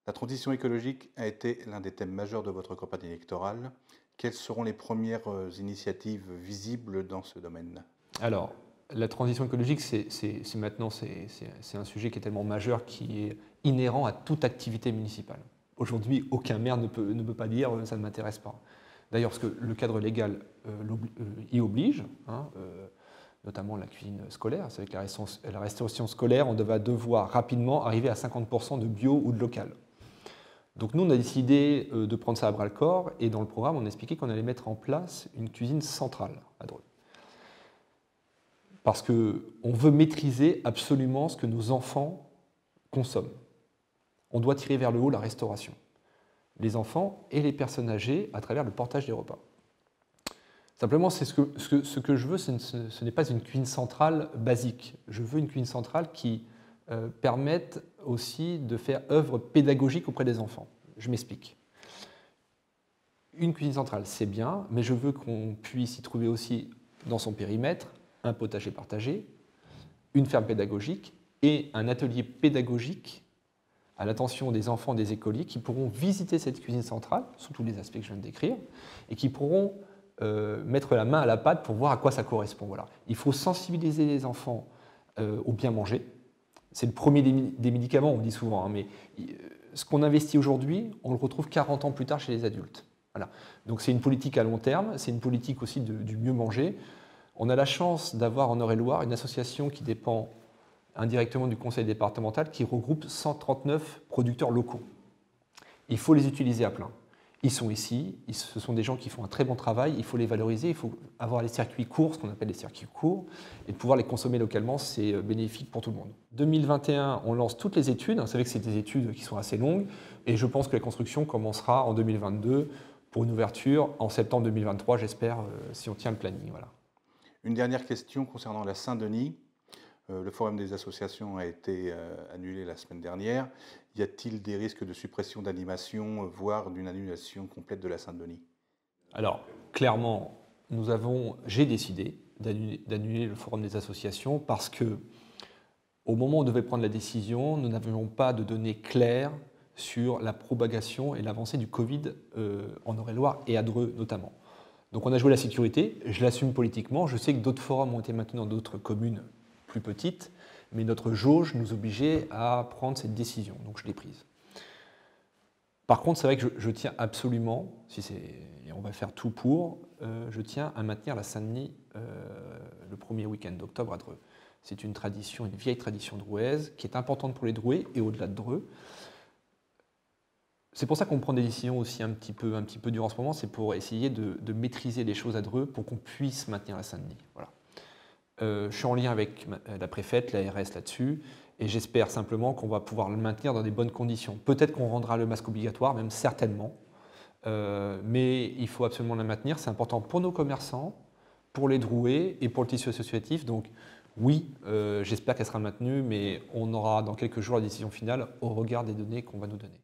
La transition écologique a été l'un des thèmes majeurs de votre campagne électorale. Quelles seront les premières initiatives visibles dans ce domaine? Alors, la transition écologique, c'est un sujet qui est tellement majeur, qui est inhérent à toute activité municipale. Aujourd'hui, aucun maire ne peut pas dire ça ne m'intéresse pas. D'ailleurs, parce que le cadre légal y oblige, hein, notamment la cuisine scolaire. C'est avec la restauration scolaire, on va devoir rapidement arriver à 50% de bio ou de local. Donc nous, on a décidé de prendre ça à bras-le-corps, et dans le programme, on a expliqué qu'on allait mettre en place une cuisine centrale à Dreux. Parce qu'on veut maîtriser absolument ce que nos enfants consomment. On doit tirer vers le haut la restauration. Les enfants et les personnes âgées à travers le portage des repas. Simplement, ce que je veux, ce n'est pas une cuisine centrale basique. Je veux une cuisine centrale qui permette aussi de faire œuvre pédagogique auprès des enfants. Je m'explique. Une cuisine centrale, c'est bien, mais je veux qu'on puisse y trouver aussi dans son périmètre un potager partagé, une ferme pédagogique et un atelier pédagogique à l'attention des enfants des écoliers qui pourront visiter cette cuisine centrale, sous tous les aspects que je viens de décrire, et qui pourront mettre la main à la pâte pour voir à quoi ça correspond. Voilà. Il faut sensibiliser les enfants au bien manger. C'est le premier des médicaments, on le dit souvent, hein, mais ce qu'on investit aujourd'hui, on le retrouve 40 ans plus tard chez les adultes. Voilà. Donc c'est une politique à long terme, c'est une politique aussi du mieux manger. On a la chance d'avoir en Eure-et-Loire une association qui dépend indirectement du conseil départemental qui regroupe 139 producteurs locaux. Il faut les utiliser à plein. Ils sont ici, ce sont des gens qui font un très bon travail, il faut les valoriser, il faut avoir les circuits courts, ce qu'on appelle les circuits courts, et de pouvoir les consommer localement, c'est bénéfique pour tout le monde. 2021, on lance toutes les études, vous savez que c'est des études qui sont assez longues, et je pense que la construction commencera en 2022 pour une ouverture en septembre 2023, j'espère, si on tient le planning. Voilà. Une dernière question concernant la Saint-Denis. Le forum des associations a été annulé la semaine dernière. Y a-t-il des risques de suppression d'animation, voire d'une annulation complète de la Saint-Denis? Alors, clairement, j'ai décidé d'annuler le forum des associations parce que, au moment où on devait prendre la décision, nous n'avions pas de données claires sur la propagation et l'avancée du Covid en Eure-et-Loire et à Dreux notamment. Donc on a joué la sécurité, je l'assume politiquement, je sais que d'autres forums ont été maintenus dans d'autres communes plus petites, mais notre jauge nous obligeait à prendre cette décision, donc je l'ai prise. Par contre, c'est vrai que je tiens absolument, et on va faire tout pour, je tiens à maintenir la Saint-Denis le premier week-end d'octobre à Dreux. C'est une tradition, une vieille tradition drouaise, qui est importante pour les Drouais et au-delà de Dreux. C'est pour ça qu'on prend des décisions aussi un petit peu dures en ce moment, c'est pour essayer de maîtriser les choses à Dreux pour qu'on puisse maintenir la Saint-Denis. Voilà. Je suis en lien avec la préfète, l'ARS là-dessus, et j'espère simplement qu'on va pouvoir le maintenir dans des bonnes conditions. Peut-être qu'on rendra le masque obligatoire, même certainement, mais il faut absolument la maintenir. C'est important pour nos commerçants, pour les Drouais et pour le tissu associatif. Donc oui, j'espère qu'elle sera maintenue, mais on aura dans quelques jours la décision finale au regard des données qu'on va nous donner.